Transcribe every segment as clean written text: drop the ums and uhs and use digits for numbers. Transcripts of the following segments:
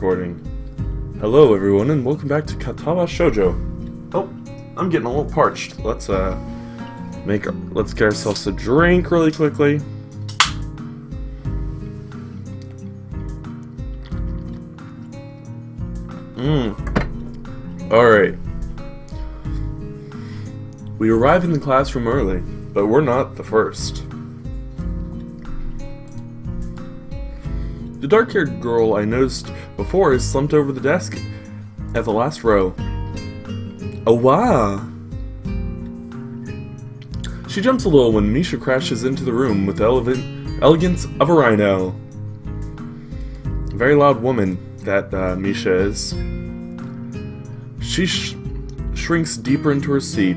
recording. Hello everyone and welcome back to Katawa Shoujo. Oh, I'm getting a little parched. Let's get ourselves a drink really quickly. Alright. We arrive in the classroom early, but we're not the first. The dark-haired girl I noticed before is slumped over the desk at the last row. Oh wow! She jumps a little when Misha crashes into the room with the elegance of a rhino. A very loud woman, that Misha is. She shrinks deeper into her seat.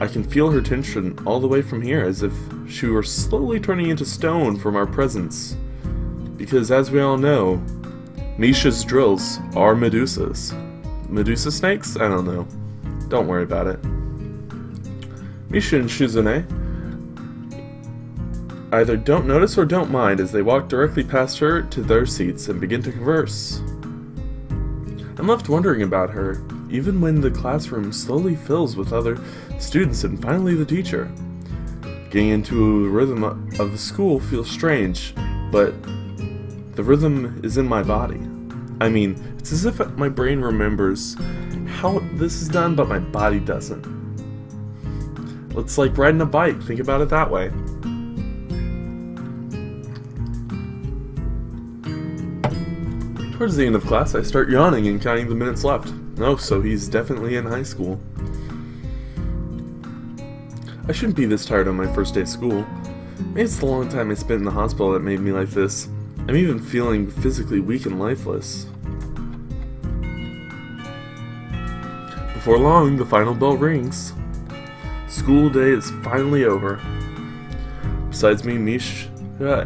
I can feel her tension all the way from here, as if she were slowly turning into stone from our presence. Because as we all know, Misha's drills are Medusas. Medusa snakes? I don't know. Don't worry about it. Misha and Shizune either don't notice or don't mind as they walk directly past her to their seats and begin to converse. I'm left wondering about her, even when the classroom slowly fills with other students and finally the teacher. Getting into the rhythm of the school feels strange, but the rhythm is in my body. I mean, it's as if my brain remembers how this is done, but my body doesn't. It's like riding a bike, think about it that way. Towards the end of class, I start yawning and counting the minutes left. Oh, so he's definitely in high school. I shouldn't be this tired on my first day of school. Maybe it's the long time I spent in the hospital that made me like this. I'm even feeling physically weak and lifeless. Before long, the final bell rings. School day is finally over. Besides me, Misha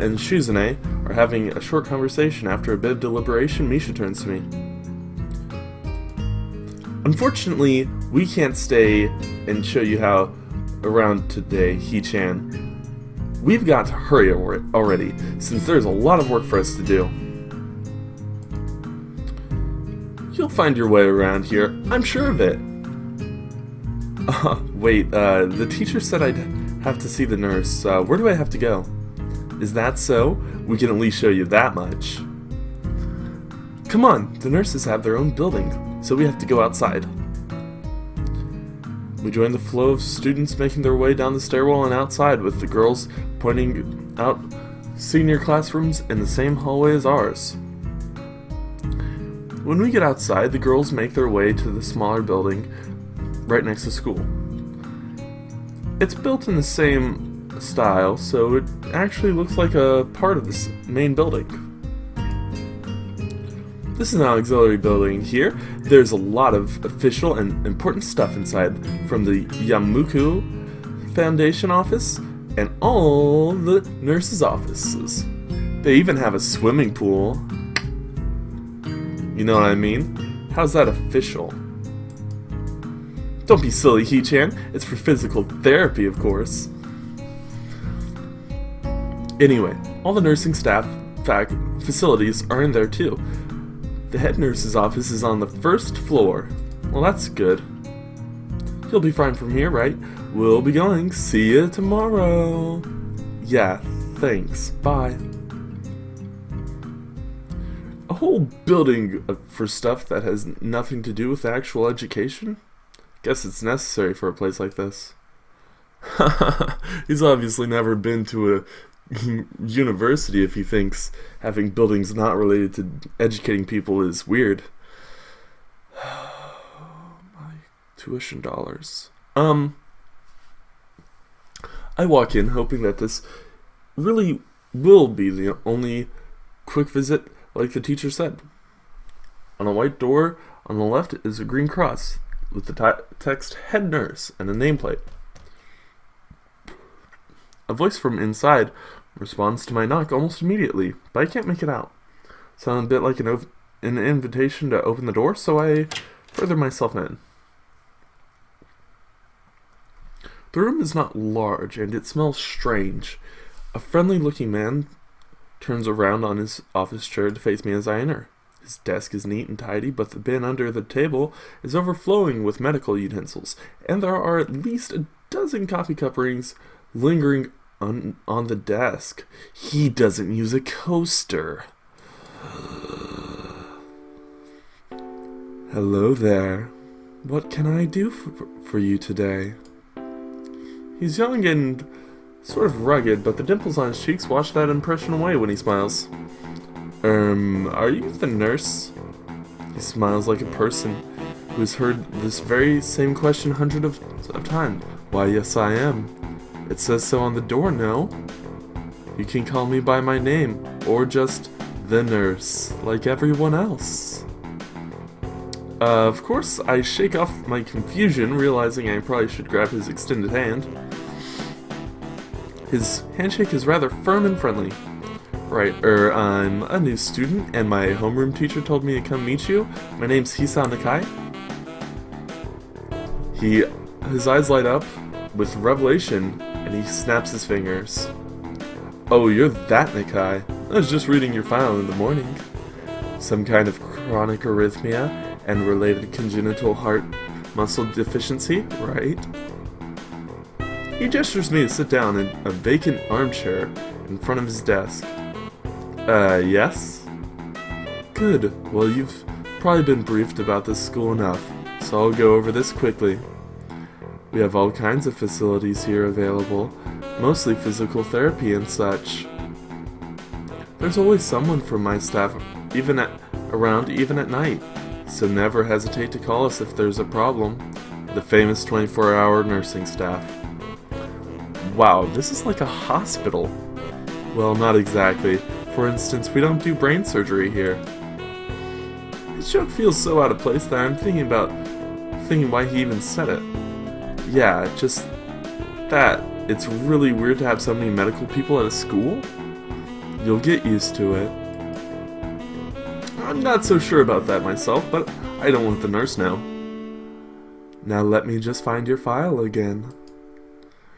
and Shizune are having a short conversation. After a bit of deliberation, Misha turns to me. Unfortunately, we can't stay and show you how around today, He-chan. We've got to hurry already, since there's a lot of work for us to do. You'll find your way around here, I'm sure of it. Wait, the teacher said I'd have to see the nurse. Where do I have to go? Is that so? We can at least show you that much. Come on, the nurses have their own building, so we have to go outside. We join the flow of students making their way down the stairwell and outside, with the girls pointing out senior classrooms in the same hallway as ours. When we get outside, the girls make their way to the smaller building right next to school. It's built in the same style, so it actually looks like a part of this main building. This is an auxiliary building here. There's a lot of official and important stuff inside, from the Yamuku Foundation office and all the nurses' offices. They even have a swimming pool. You know what I mean? How's that official? Don't be silly, He-chan. It's for physical therapy, of course. Anyway, all the nursing staff facilities are in there too. The head nurse's office is on the first floor. Well, that's good. You'll be fine from here, right? We'll be going. See you tomorrow. Yeah, thanks. Bye. A whole building for stuff that has nothing to do with actual education? Guess it's necessary for a place like this. He's obviously never been to a university if he thinks having buildings not related to educating people is weird. My tuition dollars. I walk in hoping that this really will be the only quick visit like the teacher said. On a white door on the left is a green cross with the text head nurse and a nameplate. A voice from inside responds to my knock almost immediately, but I can't make it out. Sounds a bit like an invitation to open the door, so I further myself in. The room is not large, and it smells strange. A friendly-looking man turns around on his office chair to face me as I enter. His desk is neat and tidy, but the bin under the table is overflowing with medical utensils, and there are at least a dozen coffee cup rings lingering on the desk. He doesn't use a coaster. Hello there. What can I do for you today? He's young and sort of rugged, but the dimples on his cheeks wash that impression away when he smiles. Are you the nurse? He smiles like a person who's heard this very same question hundreds of times. Why, yes, I am. It says so on the door, no? You can call me by my name, or just the nurse, like everyone else. Of course, I shake off my confusion, realizing I probably should grab his extended hand. His handshake is rather firm and friendly. Right, I'm a new student, and my homeroom teacher told me to come meet you. My name's Hisa Nakai. His eyes light up with revelation, and he snaps his fingers. Oh, you're that Nakai. I was just reading your file in the morning. Some kind of chronic arrhythmia and related congenital heart muscle deficiency, right? He gestures me to sit down in a vacant armchair in front of his desk. Yes? Good. Well, you've probably been briefed about this school enough, so I'll go over this quickly. We have all kinds of facilities here available, mostly physical therapy and such. There's always someone from my staff around even at night, so never hesitate to call us if there's a problem. The famous 24-hour nursing staff. Wow, this is like a hospital. Well, not exactly. For instance, we don't do brain surgery here. This joke feels so out of place that I'm thinking why he even said it. Yeah, just that. It's really weird to have so many medical people at a school. You'll get used to it. I'm not so sure about that myself, but I don't want the nurse now. Now let me just find your file again.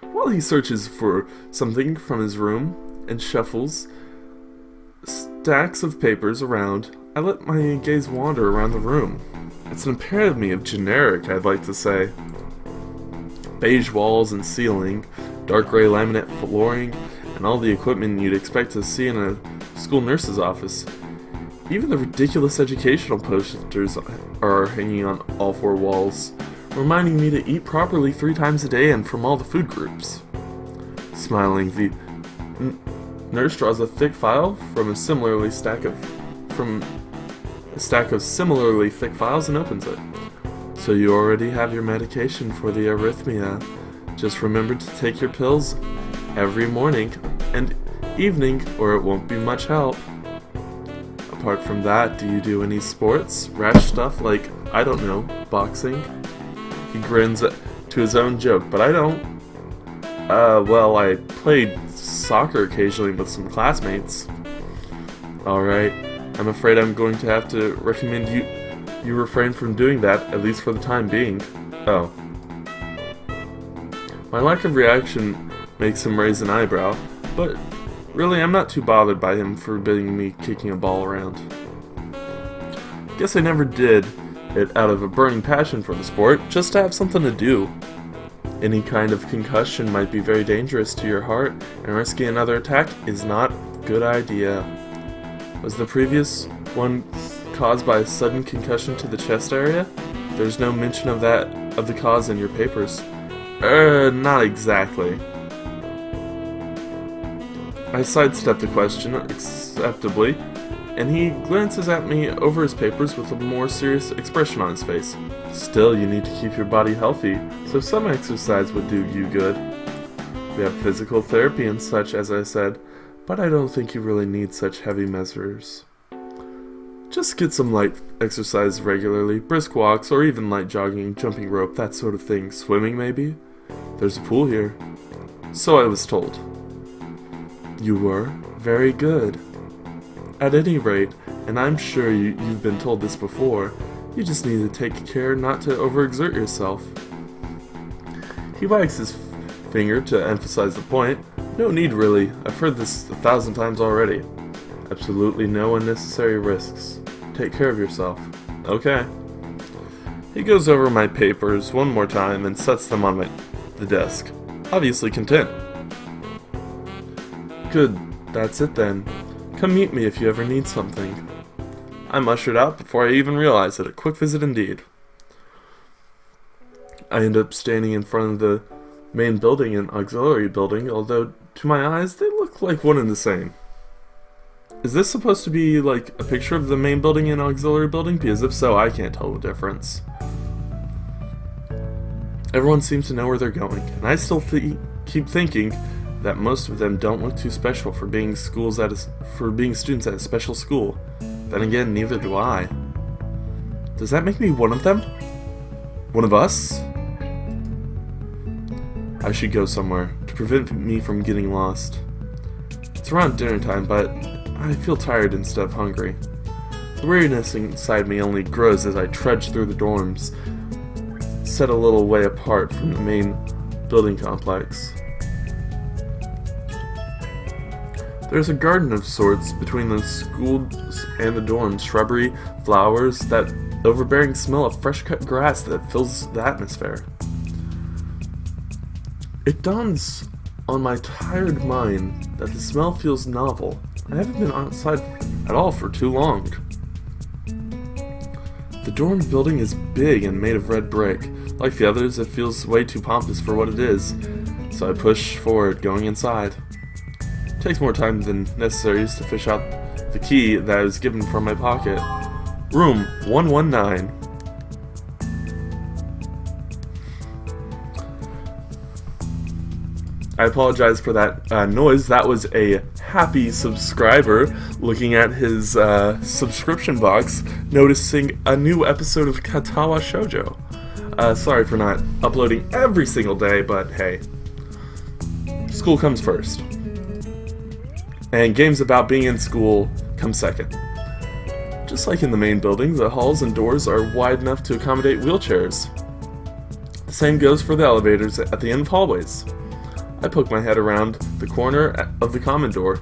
While he searches for something from his room and shuffles stacks of papers around, I let my gaze wander around the room. It's an epitome of generic, I'd like to say. Beige walls and ceiling, dark gray laminate flooring, and all the equipment you'd expect to see in a school nurse's office. Even the ridiculous educational posters are hanging on all four walls, reminding me to eat properly 3 times a day and from all the food groups. Smiling, the nurse draws a thick file from a stack of similarly thick files and opens it. So you already have your medication for the arrhythmia. Just remember to take your pills every morning and evening, or it won't be much help. Apart from that, do you do any sports? Rash stuff like, I don't know, boxing? He grins to his own joke, but I don't. Well, I played soccer occasionally with some classmates. Alright, I'm afraid I'm going to have to recommend you refrain from doing that, at least for the time being. Oh. My lack of reaction makes him raise an eyebrow, but really I'm not too bothered by him forbidding me kicking a ball around. Guess I never did it out of a burning passion for the sport, just to have something to do. Any kind of concussion might be very dangerous to your heart, and risking another attack is not a good idea. Was the previous one caused by a sudden concussion to the chest area? There's no mention of the cause in your papers. Not exactly. I sidestep the question acceptably, and he glances at me over his papers with a more serious expression on his face. Still, you need to keep your body healthy, so some exercise would do you good. We have physical therapy and such, as I said, but I don't think you really need such heavy measures. Just get some light exercise regularly, brisk walks, or even light jogging, jumping rope, that sort of thing. Swimming, maybe? There's a pool here. So I was told. You were? Very good. At any rate, and I'm sure you've been told this before, you just need to take care not to overexert yourself. He wags his finger to emphasize the point. No need, really. I've heard this 1,000 times already. Absolutely no unnecessary risks. Take care of yourself. Okay. He goes over my papers one more time and sets them on the desk, obviously content. Good, that's it then. Come meet me if you ever need something. I'm ushered out before I even realize it. A quick visit indeed. I end up standing in front of the main building and auxiliary building, although to my eyes they look like one and the same. Is this supposed to be like a picture of the main building and auxiliary building? Because if so, I can't tell the difference. Everyone seems to know where they're going, and I still keep thinking that most of them don't look too special for being students at a special school. Then again, neither do I. Does that make me one of them? One of us? I should go somewhere to prevent me from getting lost. It's around dinner time, but I feel tired instead of hungry. The weariness inside me only grows as I trudge through the dorms, set a little way apart from the main building complex. There's a garden of sorts between the schools and the dorms, shrubbery, flowers, that overbearing smell of fresh-cut grass that fills the atmosphere. It dawns on my tired mind that the smell feels novel. I haven't been outside at all for too long. The dorm building is big and made of red brick. Like the others, it feels way too pompous for what it is, so I push forward, going inside. It takes more time than necessary to fish out the key that I was given from my pocket. Room 119. I apologize for that noise. That was a happy subscriber looking at his subscription box, noticing a new episode of Katawa Shoujo. Sorry for not uploading every single day, but hey, school comes first. And games about being in school come second. Just like in the main building, the halls and doors are wide enough to accommodate wheelchairs. The same goes for the elevators at the end of hallways. I poke my head around the corner of the common door.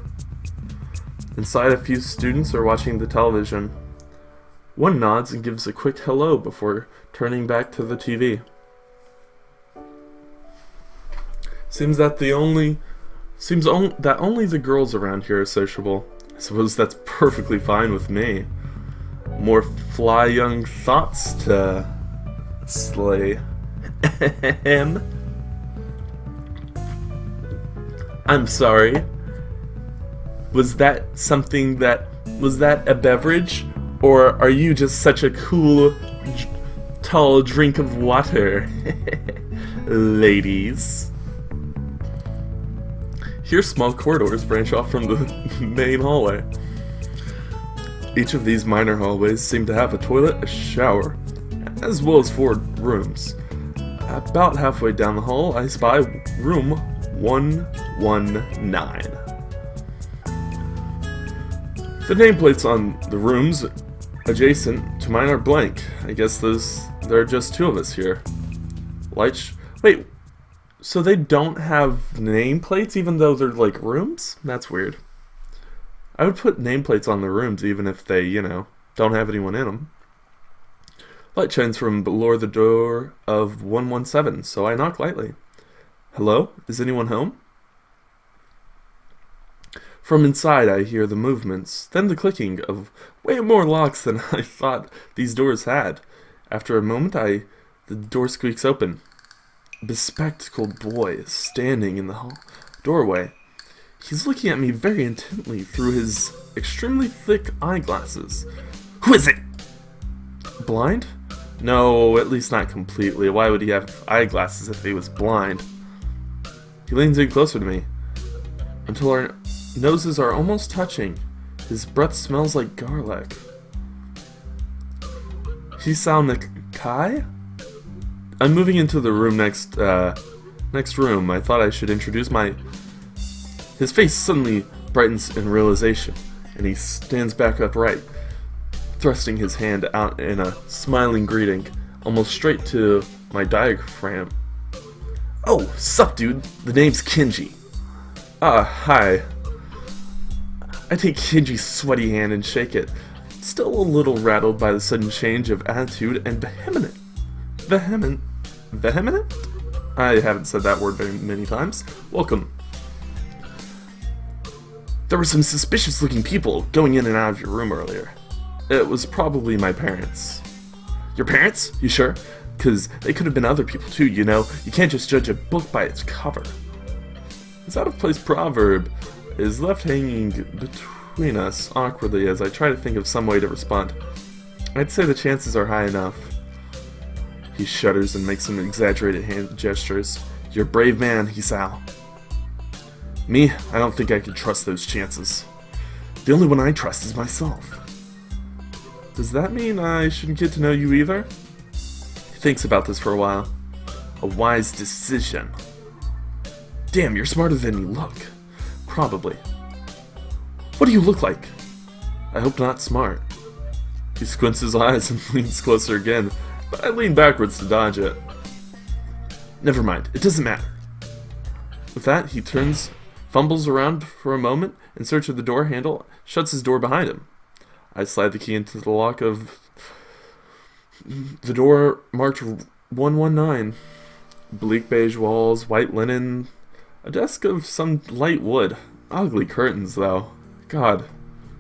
Inside, a few students are watching the television. One nods and gives a quick hello before turning back to the TV. Seems that only the girls around here are sociable. I suppose that's perfectly fine with me. More fly young thoughts to slay. I'm sorry. Was that a beverage? Or are you just such a cool, tall drink of water? Ladies. Here, small corridors branch off from the main hallway. Each of these minor hallways seem to have a toilet, a shower, as well as 4 rooms. About halfway down the hall, I spy room 119. The nameplates on the rooms adjacent to mine are blank. I guess there are just 2 of us here. Wait, so they don't have nameplates even though they're like rooms? That's weird. I would put nameplates on the rooms even if they, don't have anyone in them. Light shines from below the door of 117, so I knock lightly. Hello? Is anyone home? From inside I hear the movements, then the clicking of way more locks than I thought these doors had. After a moment, the door squeaks open. A bespectacled boy is standing in the doorway. He's looking at me very intently through his extremely thick eyeglasses. Who is it? Blind? No, at least not completely. Why would he have eyeglasses if he was blind? He leans in closer to me, until our noses are almost touching. His breath smells like garlic. Hisao Kai? I'm moving into the room next room. I thought I should introduce His face suddenly brightens in realization, and he stands back upright, thrusting his hand out in a smiling greeting, almost straight to my diaphragm. Oh, sup, dude? The name's Kenji. Hi. I take Kenji's sweaty hand and shake it, still a little rattled by the sudden change of attitude and vehement? I haven't said that word very many times. Welcome. There were some suspicious-looking people going in and out of your room earlier. It was probably my parents. Your parents? You sure? Because they could have been other people too, you know? You can't just judge a book by its cover. This out-of-place proverb is left hanging between us awkwardly as I try to think of some way to respond. I'd say the chances are high enough. He shudders and makes some exaggerated hand gestures. You're a brave man, Hisao. Me, I don't think I can trust those chances. The only one I trust is myself. Does that mean I shouldn't get to know you either? He thinks about this for a while. A wise decision. Damn, you're smarter than you look. Probably. What do you look like? I hope not smart. He squints his eyes and leans closer again, but I lean backwards to dodge it. Never mind, it doesn't matter. With that, he turns, fumbles around for a moment in search of the door handle, shuts his door behind him. I slide the key into the lock of the door marked 119. Bleak beige walls, white linen, a desk of some light wood. Ugly curtains, though. God,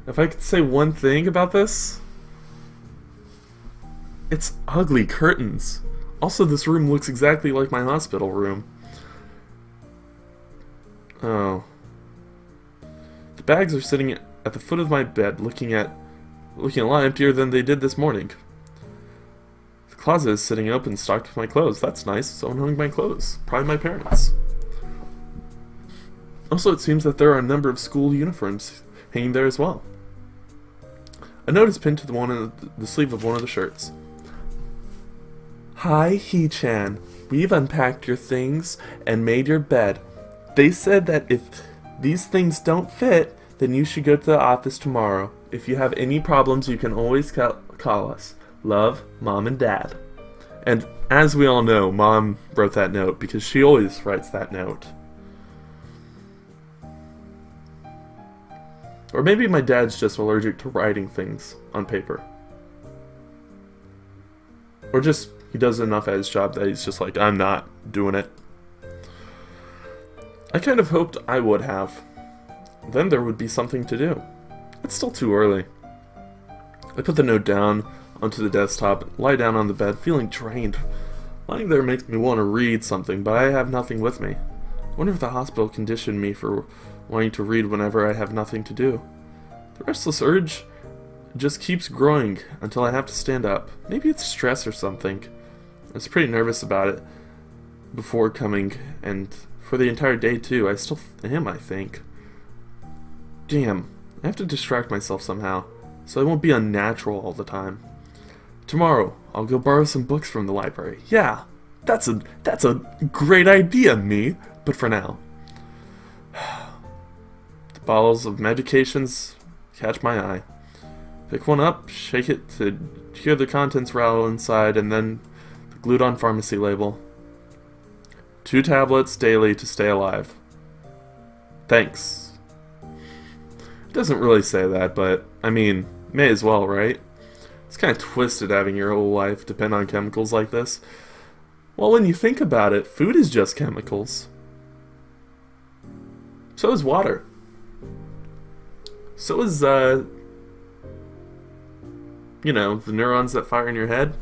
if I could say one thing about this, it's ugly curtains. Also, this room looks exactly like my hospital room. Oh. The bags are sitting at the foot of my bed, looking a lot emptier than they did this morning. The closet is sitting open, stocked with my clothes. That's nice. Someone hung my clothes. Probably my parents. Also, it seems that there are a number of school uniforms hanging there as well. A note is pinned to the sleeve of one of the shirts. Hi, He-chan. We've unpacked your things and made your bed. They said that if these things don't fit, then you should go to the office tomorrow. If you have any problems, you can always call us. Love, Mom and Dad. And as we all know, Mom wrote that note because she always writes that note. Or maybe my dad's just allergic to writing things on paper. Or just, he does enough at his job that he's just like, I'm not doing it. I kind of hoped I would have. Then there would be something to do. It's still too early. I put the note down onto the desktop, lie down on the bed, feeling drained. Lying there makes me want to read something, but I have nothing with me. I wonder if the hospital conditioned me for wanting to read whenever I have nothing to do. The restless urge just keeps growing until I have to stand up. Maybe it's stress or something. I was pretty nervous about it before coming, and for the entire day too. I still am, I think. Damn, I have to distract myself somehow, so I won't be unnatural all the time. Tomorrow, I'll go borrow some books from the library. Yeah, that's a great idea, me. But for now, the bottles of medications catch my eye. Pick one up, shake it to hear the contents rattle inside, and then the glued-on pharmacy label. 2 tablets daily to stay alive. Thanks. It doesn't really say that, but, I mean, may as well, right? It's kind of twisted having your whole life depend on chemicals like this. Well, when you think about it, food is just chemicals. So is water. So is, you know, the neurons that fire in your head.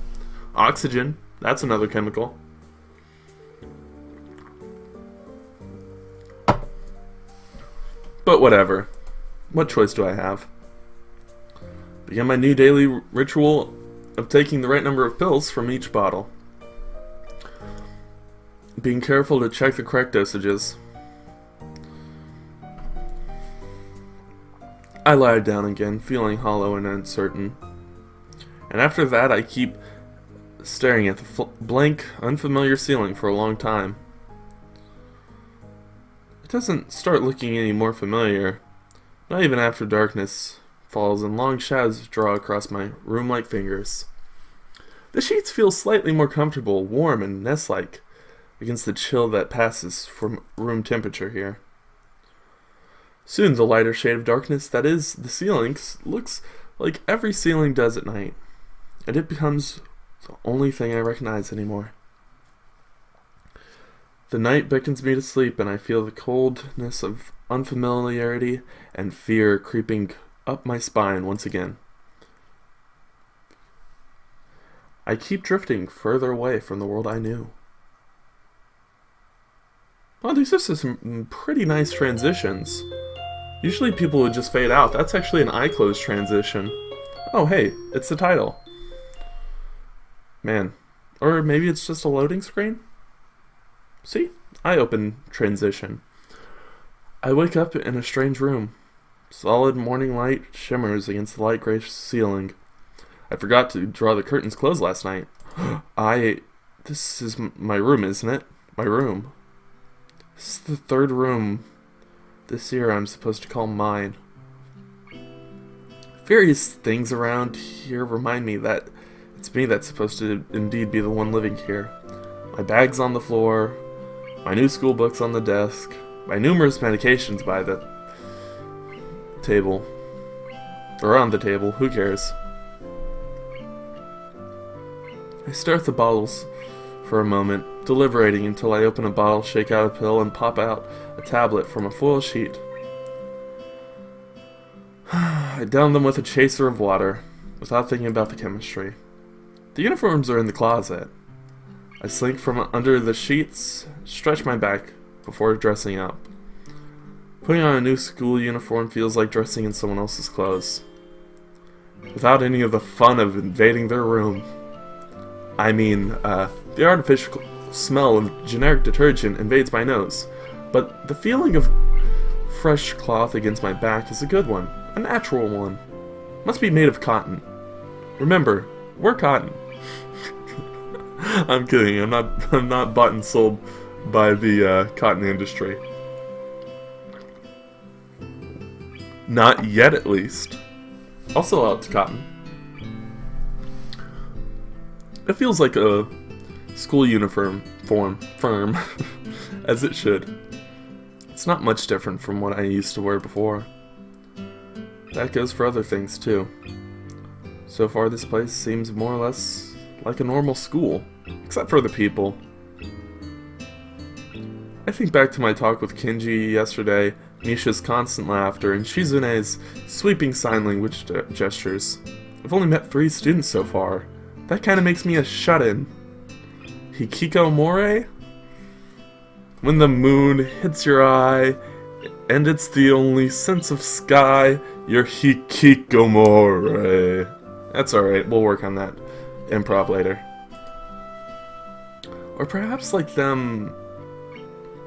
Oxygen, that's another chemical. But whatever. What choice do I have? Begin my new daily ritual of taking the right number of pills from each bottle. Being careful to check the correct dosages. I lie down again, feeling hollow and uncertain. And after that, I keep staring at the blank, unfamiliar ceiling for a long time. It doesn't start looking any more familiar, not even after darkness falls and long shadows draw across my room-like fingers. The sheets feel slightly more comfortable, warm and nest-like, against the chill that passes from room temperature here. Soon the lighter shade of darkness that is the ceilings looks like every ceiling does at night, and it becomes the only thing I recognize anymore. The night beckons me to sleep, and I feel the coldness of unfamiliarity and fear creeping up my spine once again. I keep drifting further away from the world I knew. Well, these are some pretty nice transitions. Usually people would just fade out. That's actually an eye closed transition. Oh, hey, it's the title. Man. Or maybe it's just a loading screen? See? Eye open transition. I wake up in a strange room. Solid morning light shimmers against the light gray ceiling. I forgot to draw the curtains closed last night. This is my room, isn't it? My room. This is the third room this year I'm supposed to call mine. Various things around here remind me that it's me that's supposed to indeed be the one living here. My bag's on the floor, my new school books on the desk, my numerous medications by the table. Or on the table, who cares? I stare at the bottles for a moment, deliberating until I open a bottle, shake out a pill, and pop out a tablet from a foil sheet. I down them with a chaser of water, without thinking about the chemistry. The uniforms are in the closet. I slink from under the sheets, stretch my back before dressing up. Putting on a new school uniform feels like dressing in someone else's clothes, without any of the fun of invading their room. I mean, the artificial smell of generic detergent invades my nose, but the feeling of fresh cloth against my back is a good one, a natural one. Must be made of cotton. Remember, we're cotton. I'm kidding. I'm not bought and sold by the cotton industry. Not yet, at least. I'll sell out to cotton. It feels like a school uniform firm, as it should. It's not much different from what I used to wear before. That goes for other things too. So far this place seems more or less like a normal school, except for the people. I think back to my talk with Kinji yesterday, Misha's constant laughter, and Shizune's sweeping sign language gestures. I've only met 3 students so far. That kinda makes me a shut-in. Hikikomore? When the moon hits your eye, and it's the only sense of sky, you're hikikomore. That's alright, we'll work on that improv later. Or perhaps like them,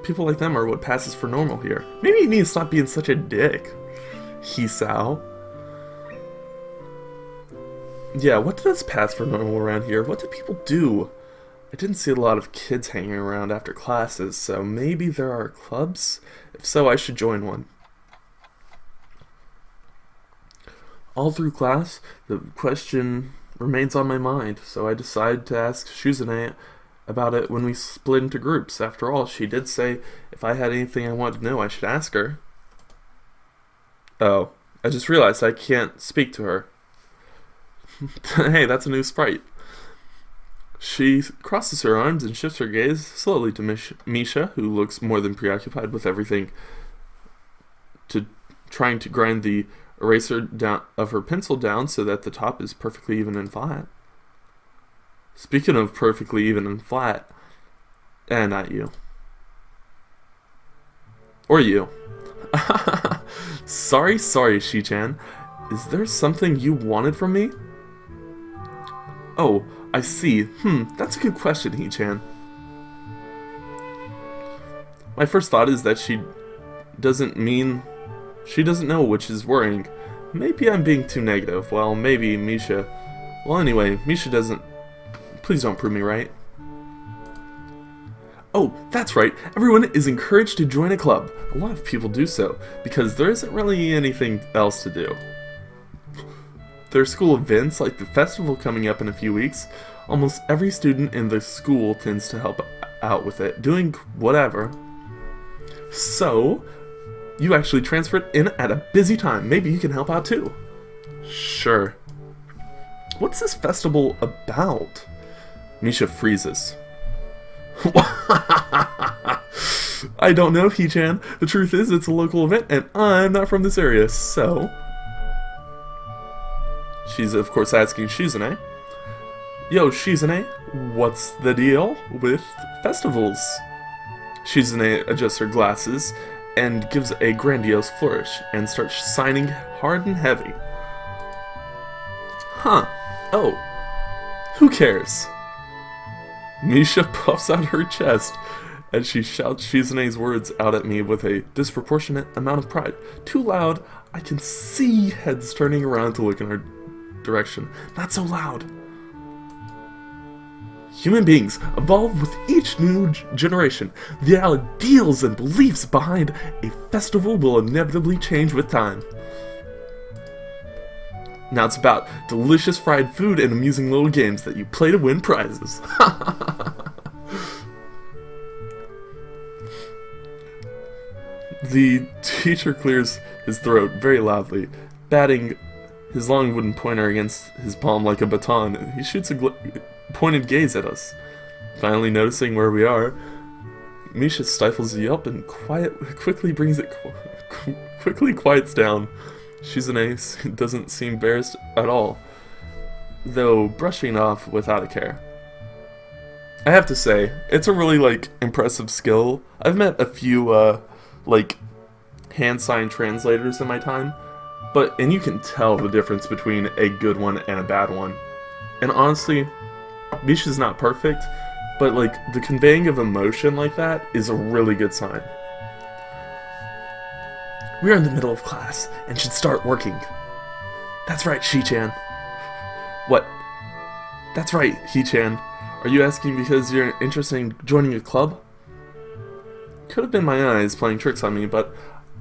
people like them are what passes for normal here. Maybe you need to stop being such a dick, Hisao. Yeah, what does pass for normal around here? What do people do? I didn't see a lot of kids hanging around after classes, so maybe there are clubs? If so, I should join one. All through class, the question remains on my mind, so I decide to ask Shizune about it when we split into groups. After all, she did say if I had anything I wanted to know, I should ask her. Oh, I just realized I can't speak to her. Hey, that's a new sprite. She crosses her arms and shifts her gaze slowly to Misha, who looks more than preoccupied with everything, trying to grind the eraser down of her pencil down so that the top is perfectly even and flat. Speaking of perfectly even and flat, not you. Or you. Sorry, Shi-chan. Is there something you wanted from me? Oh, I see. That's a good question, He-chan. My first thought is that she doesn't know, which is worrying. Maybe I'm being too negative. Well, maybe Misha. Well, anyway, Misha doesn't. Please don't prove me right. Oh, that's right. Everyone is encouraged to join a club. A lot of people do so, because there isn't really anything else to do. There are school events like the festival coming up in a few weeks. Almost every student in the school tends to help out with it, doing whatever. So, you actually transferred in at a busy time. Maybe you can help out too. Sure. What's this festival about? Misha freezes. I don't know, Hee-chan. The truth is, it's a local event, and I'm not from this area, so... She's, of course, asking Shizune. Yo, Shizune, what's the deal with festivals? Shizune adjusts her glasses and gives a grandiose flourish and starts signing hard and heavy. Huh. Oh. Who cares? Misha puffs out her chest as she shouts Shizune's words out at me with a disproportionate amount of pride. Too loud, I can see heads turning around to look in her direction. Not so loud. Human beings evolve with each new generation. The ideals and beliefs behind a festival will inevitably change with time. Now it's about delicious fried food and amusing little games that you play to win prizes. The teacher clears his throat very loudly, batting his long wooden pointer against his palm like a baton. He shoots a pointed gaze at us. Finally noticing where we are, Misha stifles a yelp and quickly quiets down. Shizune doesn't seem embarrassed at all, though brushing off without a care. I have to say, it's a really, impressive skill. I've met a few, hand sign translators in my time, and you can tell the difference between a good one and a bad one. And honestly, Misha's not perfect, but, the conveying of emotion like that is a really good sign. We are in the middle of class and should start working. That's right, Shi-chan. What? That's right, Hee-chan. Are you asking because you're interested in joining a club? Could have been my eyes playing tricks on me, but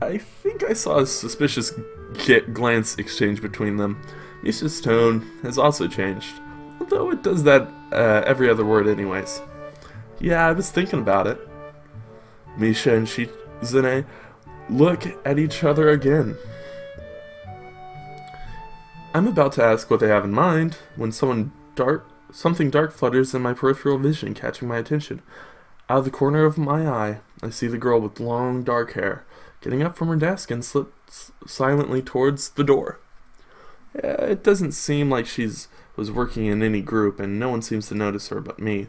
I think I saw a suspicious glance exchange between them. Misha's tone has also changed, although it does that every other word anyways. Yeah, I was thinking about it. Misha and Shizune look at each other again. I'm about to ask what they have in mind when something dark flutters in my peripheral vision, catching my attention. Out of the corner of my eye, I see the girl with long dark hair getting up from her desk and slips silently towards the door. It doesn't seem like she's was working in any group, and no one seems to notice her but me.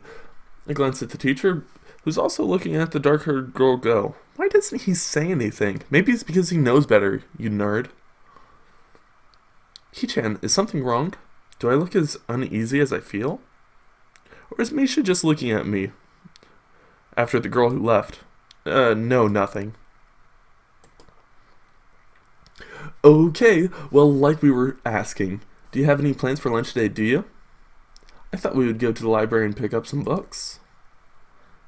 I glance at the teacher, who's also looking at the dark-haired girl go. Why doesn't he say anything? Maybe it's because he knows better, you nerd. Hee-chan, is something wrong? Do I look as uneasy as I feel? Or is Misha just looking at me after the girl who left? No, nothing. Okay, well, like we were asking, do you have any plans for lunch today, do you? I thought we would go to the library and pick up some books.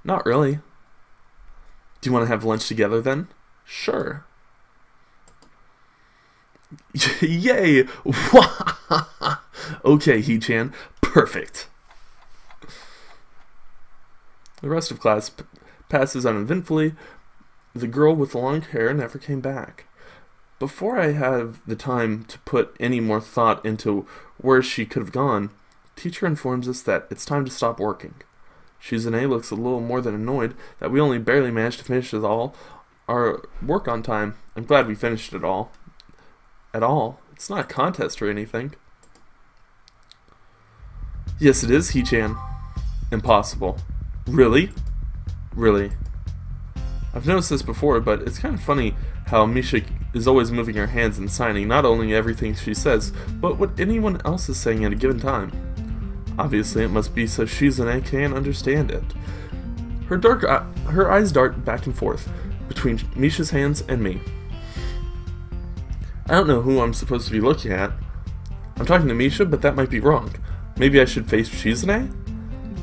Not really. Do you want to have lunch together then? Sure. Yay! Okay, Hee-chan. Perfect. The rest of class passes uneventfully. The girl with the long hair never came back. Before I have the time to put any more thought into where she could have gone, the teacher informs us that it's time to stop working. Shizune looks a little more than annoyed that we only barely managed to finish all our work on time. I'm glad we finished it all. At all. It's not a contest or anything. Yes, it is, Hee-chan. Impossible. Really? Really. I've noticed this before, but it's kind of funny how Misha is always moving her hands and signing not only everything she says, but what anyone else is saying at a given time. Obviously, it must be so Shizune can understand it. Her eyes dart back and forth between Misha's hands and me. I don't know who I'm supposed to be looking at. I'm talking to Misha, but that might be wrong. Maybe I should face Shizune?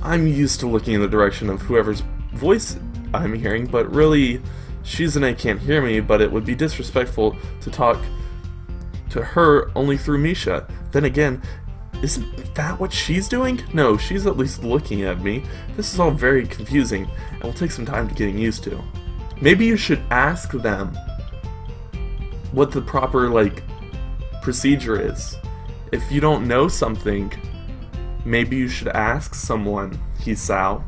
I'm used to looking in the direction of whoever's voice I'm hearing, but really, Shizune can't hear me, but it would be disrespectful to talk to her only through Misha. Then again, isn't that what she's doing? No, she's at least looking at me. This is all very confusing, and will take some time to getting used to. Maybe you should ask them what the proper, procedure is. If you don't know something, maybe you should ask someone, Hisao.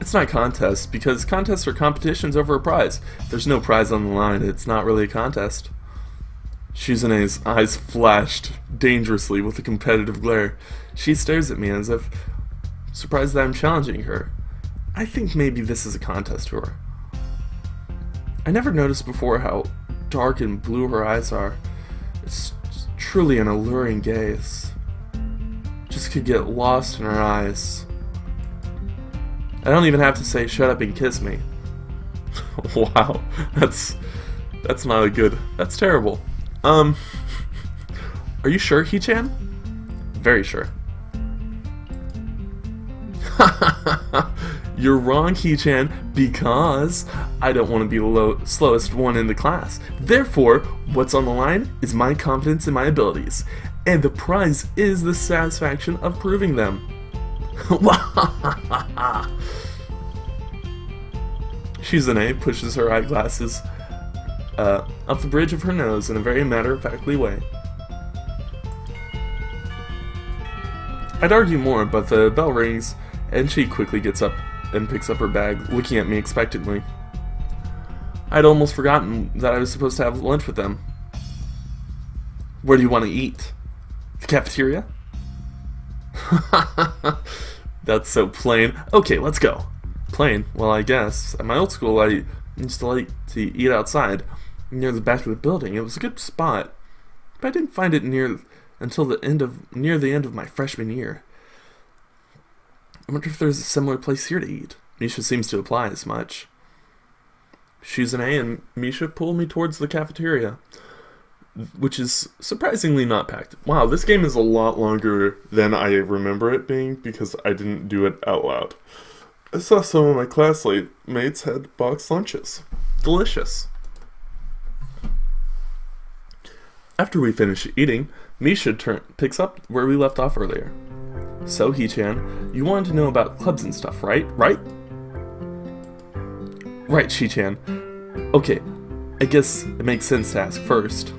It's not a contest, because contests are competitions over a prize. If there's no prize on the line, it's not really a contest. Shizune's eyes flashed dangerously with a competitive glare. She stares at me as if surprised that I'm challenging her. I think maybe this is a contest to her. I never noticed before how dark and blue her eyes are. It's truly an alluring gaze. Just could get lost in her eyes. I don't even have to say shut up and kiss me. Wow, that's not a good, that's terrible. Are you sure, He-chan? Very sure. You're wrong, He-chan, because I don't want to be the slowest one in the class. Therefore, what's on the line is my confidence in my abilities, and the prize is the satisfaction of proving them. Shizune pushes her eyeglasses up the bridge of her nose in a very matter-of-factly way. I'd argue more, but the bell rings, and she quickly gets up and picks up her bag, looking at me expectantly. I'd almost forgotten that I was supposed to have lunch with them. Where do you want to eat? The cafeteria? That's so plain. Okay, let's go. Plain? Well, I guess. At my old school, I used to like to eat outside, near the back of the building. It was a good spot, but I didn't find it near the end of my freshman year. I wonder if there's a similar place here to eat. Misha seems to imply as much. Shizune and Misha pull me towards the cafeteria, which is surprisingly not packed. Wow, this game is a lot longer than I remember it being because I didn't do it out loud. I saw some of my classmates had boxed lunches. Delicious. After we finish eating, Misha picks up where we left off earlier. So, He-chan, you wanted to know about clubs and stuff, right? Right, Shi-chan. Okay, I guess it makes sense to ask first.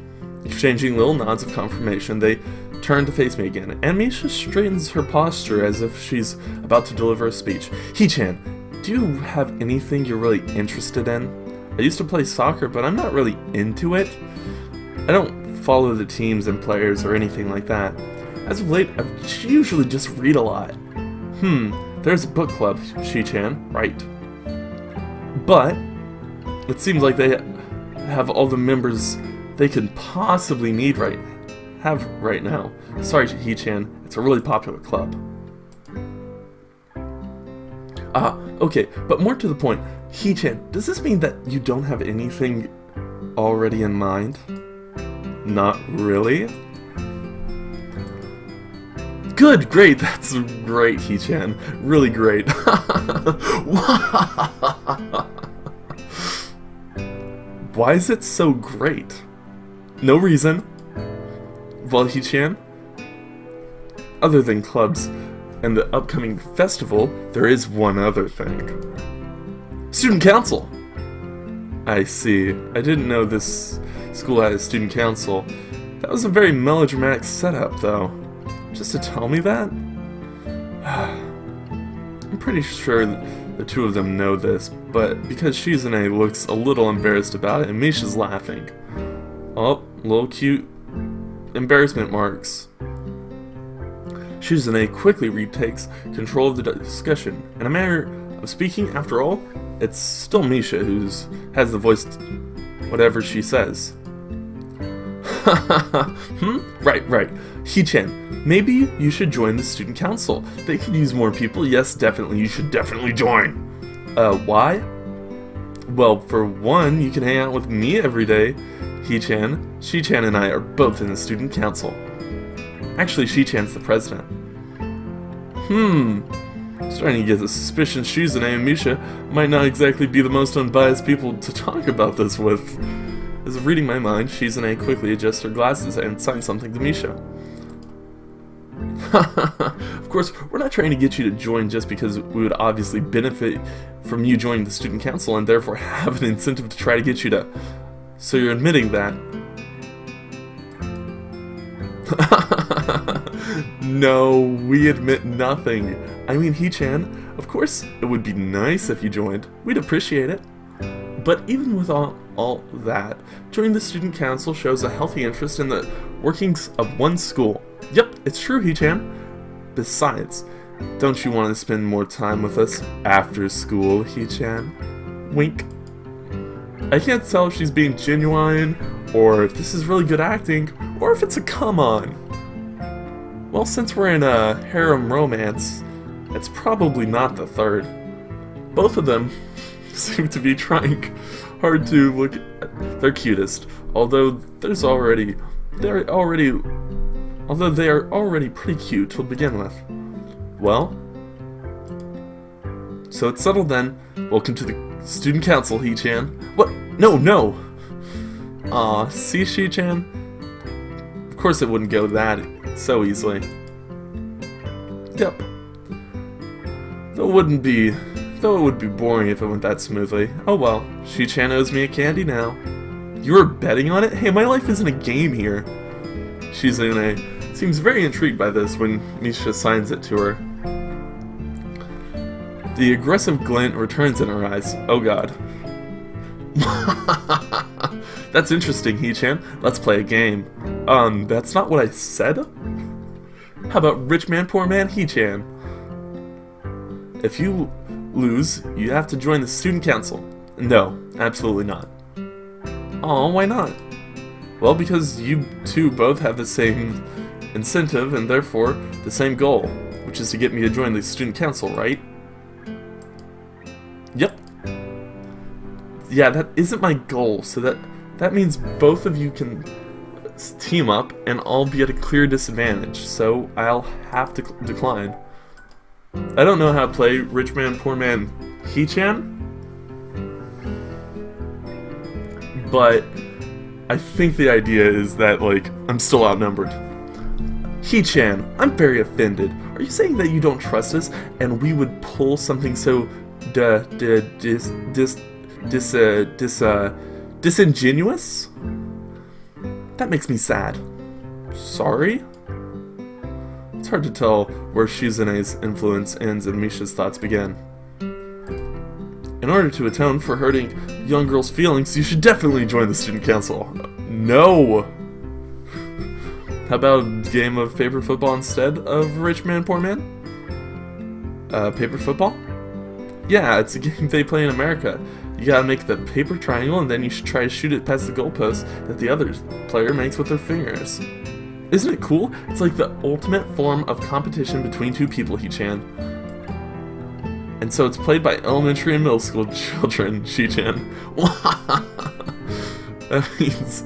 Exchanging little nods of confirmation, they turn to face me again, and Misha straightens her posture as if she's about to deliver a speech. He-chan, do you have anything you're really interested in? I used to play soccer, but I'm not really into it. I don't follow the teams and players or anything like that. As of late, I usually just read a lot. There's a book club, Shi-chan, right? But it seems like they have all the members they could possibly need right now. Sorry, He-chan, it's a really popular club. Okay, but more to the point, He-chan, does this mean that you don't have anything already in mind? Not really? Good, great, that's great, He-chan. Really great. Why is it so great? No reason. Well, He-chan, other than clubs and the upcoming festival, there is one other thing. Student council! I see. I didn't know this school had a student council. That was a very melodramatic setup, though. Just to tell me that? I'm pretty sure the two of them know this, but because Shizune looks a little embarrassed about it, and Misha's laughing. Oh, little cute embarrassment marks. Shizune quickly retakes control of the discussion. In a manner of speaking, after all, it's still Misha who has the voice whatever she says. Right. He-chan, maybe you should join the student council. They could use more people. Yes, definitely, you should definitely join. Why? Well, for one, you can hang out with me every day. He-chan, Shi-chan and I are both in the student council. Actually, Shi-chan's the president. Starting to get the suspicion Shizune and Misha might not exactly be the most unbiased people to talk about this with. As of reading my mind, Shizune quickly adjusts her glasses and signs something to Misha. Of course, we're not trying to get you to join just because we would obviously benefit from you joining the student council and therefore have an incentive to try to get you to... So you're admitting that... No, we admit nothing. I mean, He-chan, of course it would be nice if you joined. We'd appreciate it. But even with all that, joining the student council shows a healthy interest in the workings of one school. Yep, it's true, He-chan. Besides, don't you want to spend more time with us after school, He-chan? Wink. I can't tell if she's being genuine, or if this is really good acting, or if it's a come-on. Well, since we're in a harem romance, it's probably not the third. Both of them seem to be trying hard to look their cutest, although they are already pretty cute to begin with. Well, so it's settled then. Welcome to the student council, He-chan. What? No! Aw, see, She-chan? Of course it wouldn't go that so easily. Yep. Though it would be boring if it went that smoothly. Oh well, She-chan owes me a candy now. You were betting on it? Hey, my life isn't a game here. Shizune seems very intrigued by this when Misha signs it to her. The aggressive glint returns in her eyes. Oh god. That's interesting, He-chan. Let's play a game. That's not what I said? How about rich man, poor man, He-chan? If you lose, you have to join the student council. No, absolutely not. Aw, why not? Well, because you two both have the same incentive and therefore the same goal, which is to get me to join the student council, right? Yep. Yeah, that isn't my goal, so that means both of you can team up and I'll be at a clear disadvantage, so I'll have to decline. I don't know how to play rich man, poor man, He-chan, but I think the idea is that, like, I'm still outnumbered. He-chan, I'm very offended. Are you saying that you don't trust us and we would pull something so disingenuous? That makes me sad. Sorry? It's hard to tell where Shizune's influence ends and Misha's thoughts begin. In order to atone for hurting young girls' feelings, you should definitely join the student council. No! How about a game of paper football instead of rich man, poor man? Paper football? Yeah, it's a game they play in America. You gotta make the paper triangle and then you should try to shoot it past the goalpost that the other player makes with their fingers. Isn't it cool? It's like the ultimate form of competition between two people, He-chan. And so it's played by elementary and middle school children, She-chan. That means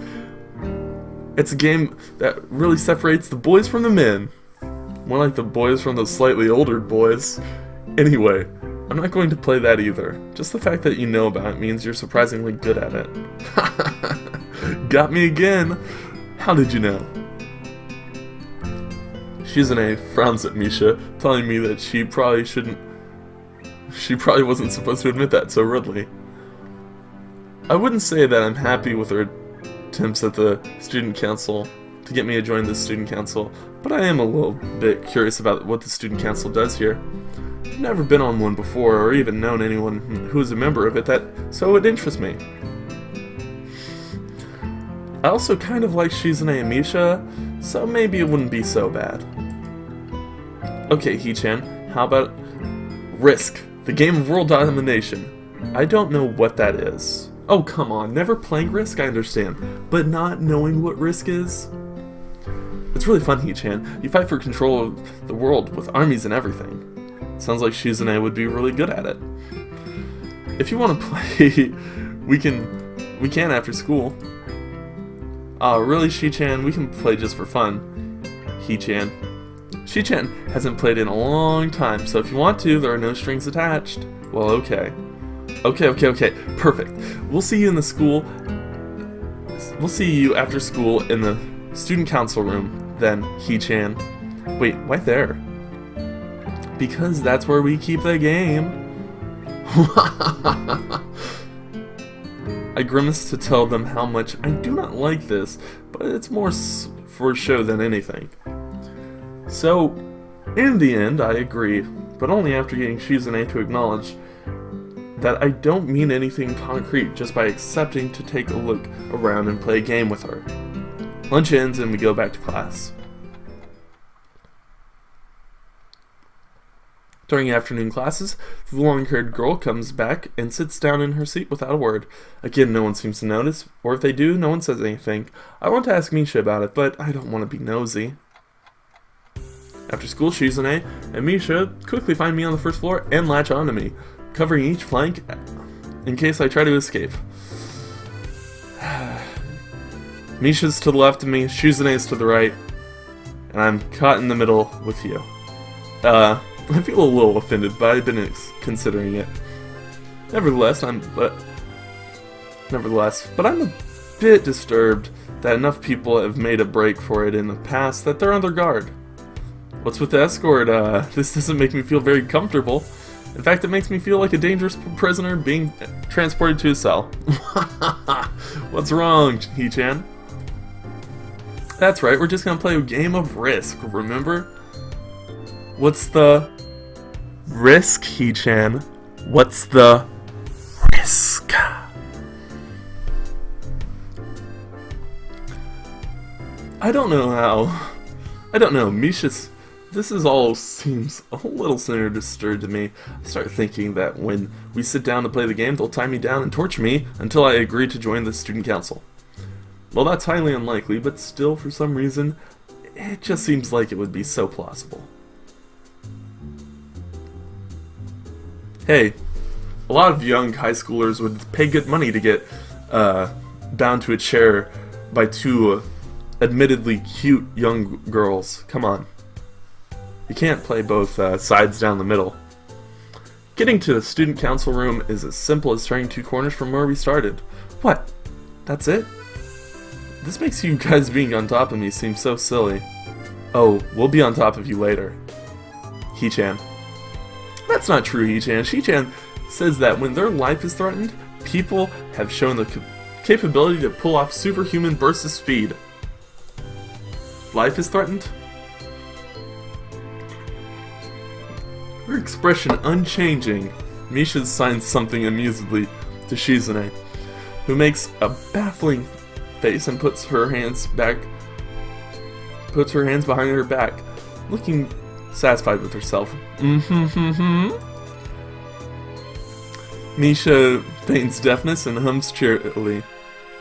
it's a game that really separates the boys from the men. More like the boys from the slightly older boys. Anyway, I'm not going to play that either. Just the fact that you know about it means you're surprisingly good at it. Got me again! How did you know? Shizune frowns at Misha, telling me that she probably wasn't supposed to admit that so rudely. I wouldn't say that I'm happy with her attempts at the student council to get me to join the student council, but I am a little bit curious about what the student council does here. I've never been on one before or even known anyone who is a member of it, so it interests me. I also kind of like Shizune and Misha, so maybe it wouldn't be so bad. Okay, He-chan, how about Risk, the game of world domination? I don't know what that is. Oh, come on, never playing Risk, I understand, but not knowing what Risk is? It's really fun, He-chan. You fight for control of the world with armies and everything. Sounds like Shizune would be really good at it. If you want to play, we can after school. Really, She-chan, we can play just for fun. He-chan. She-chan hasn't played in a long time, so if you want to, there are no strings attached. Well, okay. Okay, perfect. We'll see you in the school. We'll see you after school in the student council room, then, He-chan. Wait, why there? Because that's where we keep the game. I grimace to tell them how much I do not like this, but it's more for show than anything. So, in the end, I agree, but only after getting Shizune to acknowledge that I don't mean anything concrete just by accepting to take a look around and play a game with her. Lunch ends and we go back to class. During afternoon classes, the long-haired girl comes back and sits down in her seat without a word. Again, no one seems to notice, or if they do, no one says anything. I want to ask Misha about it, but I don't want to be nosy. After school, Shizune and Misha quickly find me on the first floor and latch onto me, covering each flank in case I try to escape. Misha's to the left of me, Shizune's to the right, and I'm caught in the middle with you. I feel a little offended, but I've been considering it. Nevertheless, but I'm a bit disturbed that enough people have made a break for it in the past that they're on their guard. What's with the escort? This doesn't make me feel very comfortable. In fact, it makes me feel like a dangerous prisoner being transported to a cell. What's wrong, Hee-chan? That's right, we're just gonna play a game of Risk, remember? What's the risk, Hee-chan? What's the risk? I don't know, this all seems a little sinister to me. I start thinking that when we sit down to play the game, they'll tie me down and torture me until I agree to join the student council. Well, that's highly unlikely, but still, for some reason, it just seems like it would be so plausible. Hey, a lot of young high schoolers would pay good money to get bound to a chair by two admittedly cute young girls. Come on. You can't play both sides down the middle. Getting to the student council room is as simple as turning two corners from where we started. What? That's it? This makes you guys being on top of me seem so silly. Oh, we'll be on top of you later. Hee-chan. That's not true, Hee-chan. She-chan says that when their life is threatened, people have shown the capability to pull off superhuman bursts of speed. Life is threatened? Her expression unchanging, Misha signs something amusedly to Shizune, who makes a baffling face and puts her hands behind her back, looking satisfied with herself. Misha feigns deafness and hums cheerily.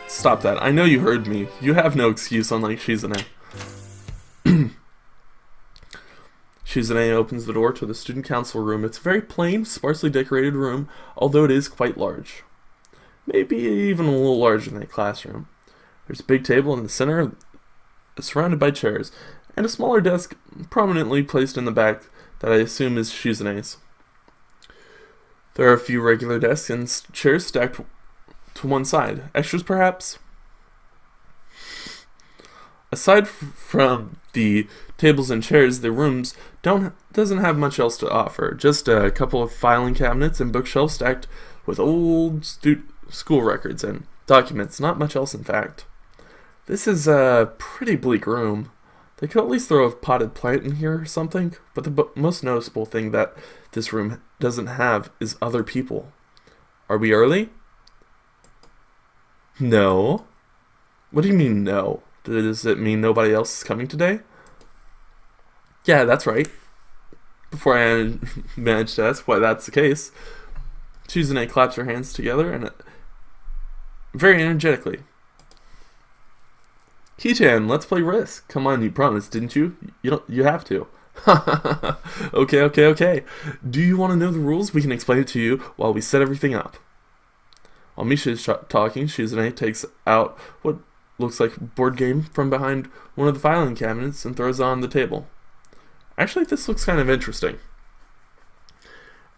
Stop that. I know you heard me. You have no excuse, unlike Shizune. Shizune opens the door to the student council room. It's a very plain, sparsely decorated room, although it is quite large. Maybe even a little larger than a classroom. There's a big table in the center, surrounded by chairs, and a smaller desk prominently placed in the back that I assume is Shizune's. There are a few regular desks and chairs stacked to one side. Extras, perhaps? Aside from the tables and chairs, the rooms doesn't have much else to offer. Just a couple of filing cabinets and bookshelves stacked with old school records and documents. Not much else, in fact. This is a pretty bleak room. They could at least throw a potted plant in here or something, but the most noticeable thing that this room doesn't have is other people. Are we early? No. What do you mean, no? Does it mean nobody else is coming today? Yeah, that's right. Before I managed to ask why that's the case, Shizune claps her hands together and very energetically. Hee-chan, let's play Risk. Come on, you promised, didn't you? You have to. Okay. Do you want to know the rules? We can explain it to you while we set everything up. While Misha is talking, Shizune takes out what looks like a board game from behind one of the filing cabinets and throws it on the table. Actually, this looks kind of interesting.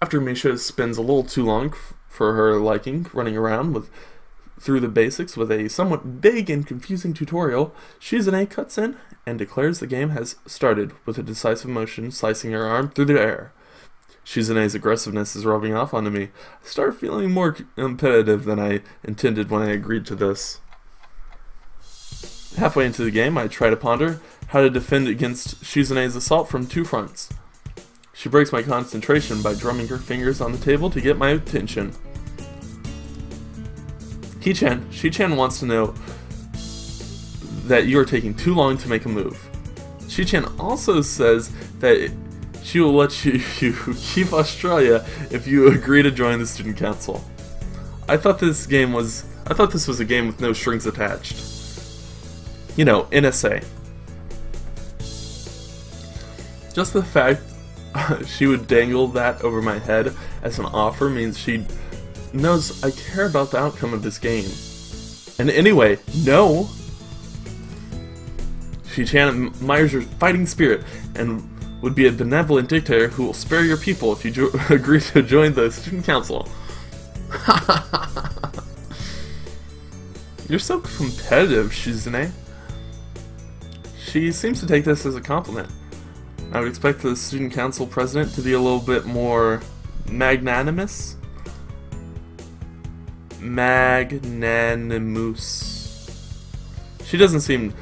After Misha spends a little too long for her liking running around through the basics with a somewhat vague and confusing tutorial, Shizune cuts in and declares the game has started with a decisive motion slicing her arm through the air. Shizune's aggressiveness is rubbing off onto me. I start feeling more competitive than I intended when I agreed to this. Halfway into the game, I try to ponder how to defend against Shizune's assault from two fronts. She breaks my concentration by drumming her fingers on the table to get my attention. Shi-chan wants to know that you are taking too long to make a move. Shi-chan also says that she will let you keep Australia if you agree to join the student council. I thought this was a game with no strings attached. You know, NSA. Just the fact she would dangle that over my head as an offer means she knows I care about the outcome of this game. And anyway, no! Shi-chan admires your fighting spirit and would be a benevolent dictator who will spare your people if you agree to join the student council. You're so competitive, Shizune. She seems to take this as a compliment. I would expect the student council president to be a little bit more magnanimous. Magnanimous. She doesn't seem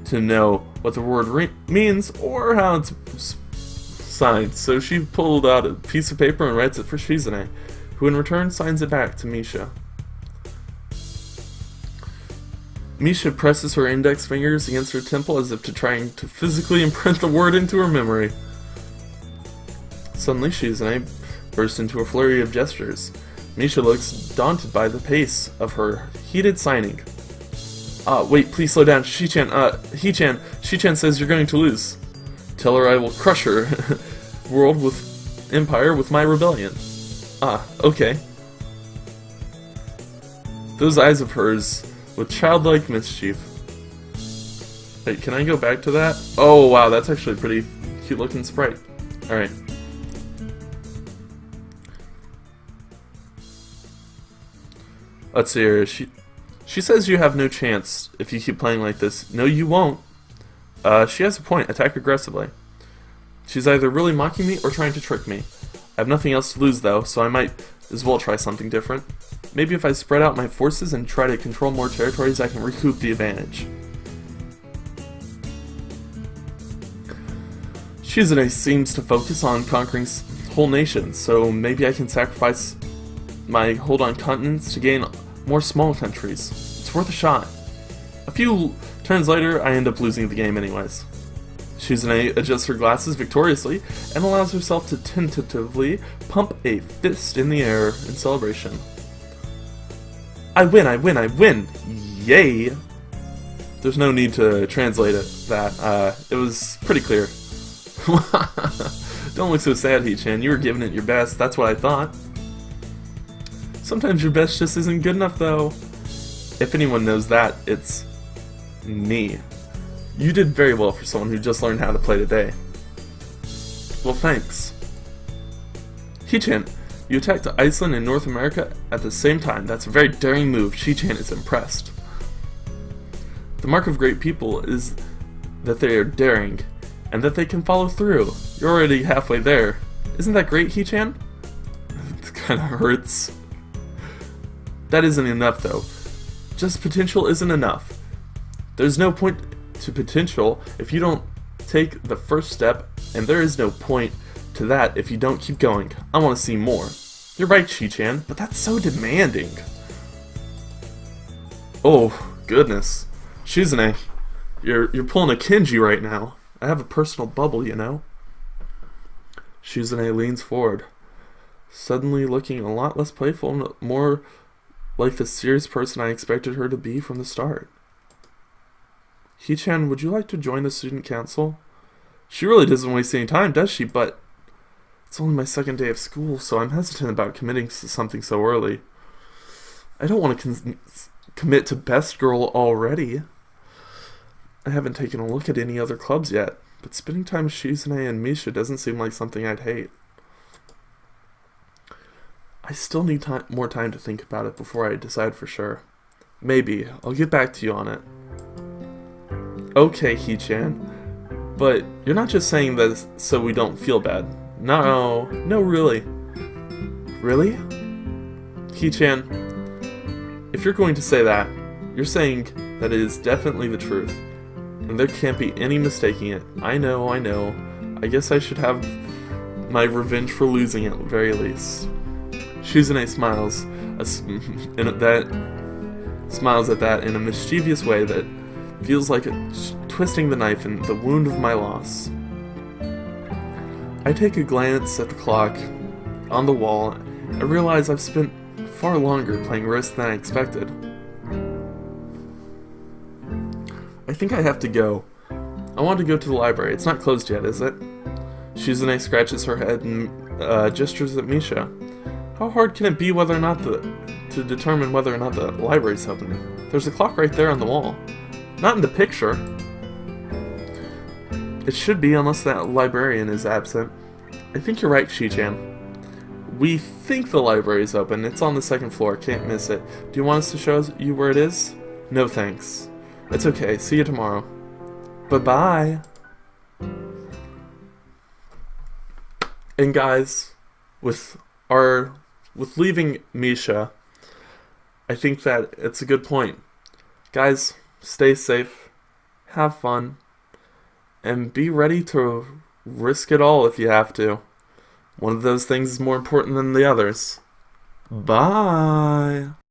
to know what the word means or how it's signed, so she pulled out a piece of paper and writes it for Shizune, who in return signs it back to Misha. Misha presses her index fingers against her temple as if trying to physically imprint the word into her memory. Suddenly, Shizune bursts into a flurry of gestures. Misha looks daunted by the pace of her heated signing. Wait, please slow down. Shi-chan says you're going to lose. Tell her I will crush her world with empire with my rebellion. Okay. Those eyes of hers with childlike mischief. Wait, can I go back to that? Oh wow, that's actually a pretty cute looking sprite. Alright. Let's see here. She says you have no chance if you keep playing like this. No, you won't. She has a point. Attack aggressively. She's either really mocking me or trying to trick me. I have nothing else to lose though, so I might as well try something different. Maybe if I spread out my forces and try to control more territories, I can recoup the advantage. Shizune seems to focus on conquering whole nations, so maybe I can sacrifice my hold on continents to gain more small countries. It's worth a shot. A few turns later, I end up losing the game anyways. Shizune adjusts her glasses victoriously and allows herself to tentatively pump a fist in the air in celebration. I win, I win, I win! Yay! There's no need to translate it was pretty clear. Don't look so sad, He-chan. You were giving it your best, that's what I thought. Sometimes your best just isn't good enough, though. If anyone knows that, it's me. You did very well for someone who just learned how to play today. Well, thanks. He-chan, you attacked Iceland and North America at the same time. That's a very daring move. Shi-chan is impressed. The mark of great people is that they are daring, and that they can follow through. You're already halfway there. Isn't that great, He-chan? It kinda hurts. That isn't enough, though. Just potential isn't enough. There's no point to potential if you don't take the first step, and there is no point to that if you don't keep going. I want to see more. You're right, Shi-chan, but that's so demanding. Oh, goodness. Shizune, you're pulling a Kenji right now. I have a personal bubble, you know. Shizune leans forward, suddenly looking a lot less playful and more like the serious person I expected her to be from the start. He-chan, would you like to join the student council? She really doesn't waste any time, does she? But it's only my second day of school, so I'm hesitant about committing to something so early. I don't want to commit to best girl already. I haven't taken a look at any other clubs yet, but spending time with Shizune and Misha doesn't seem like something I'd hate. I still need more time to think about it before I decide for sure. Maybe. I'll get back to you on it. Okay, He-chan. But you're not just saying this so we don't feel bad. No, really. Really? He-chan, if you're going to say that, you're saying That is definitely the truth, and there can't be any mistaking it. I know. I guess I should have my revenge for losing at the very least. Shizune smiles, smiles at that in a mischievous way that feels like twisting the knife in the wound of my loss. I take a glance at the clock on the wall and realize I've spent far longer playing Risk than I expected. I think I have to go. I want to go to the library. It's not closed yet, is it? Shizune scratches her head and gestures at Misha. How hard can it be to determine whether or not the library's open? There's a clock right there on the wall. Not in the picture. It should be, unless that librarian is absent. I think you're right, Shi-chan. We think the library's open. It's on the second floor. Can't miss it. Do you want us to show you where it is? No thanks. It's okay. See you tomorrow. Bye-bye. And guys, with leaving Misha, I think that it's a good point. Guys, stay safe, have fun, and be ready to risk it all if you have to. One of those things is more important than the others. Bye!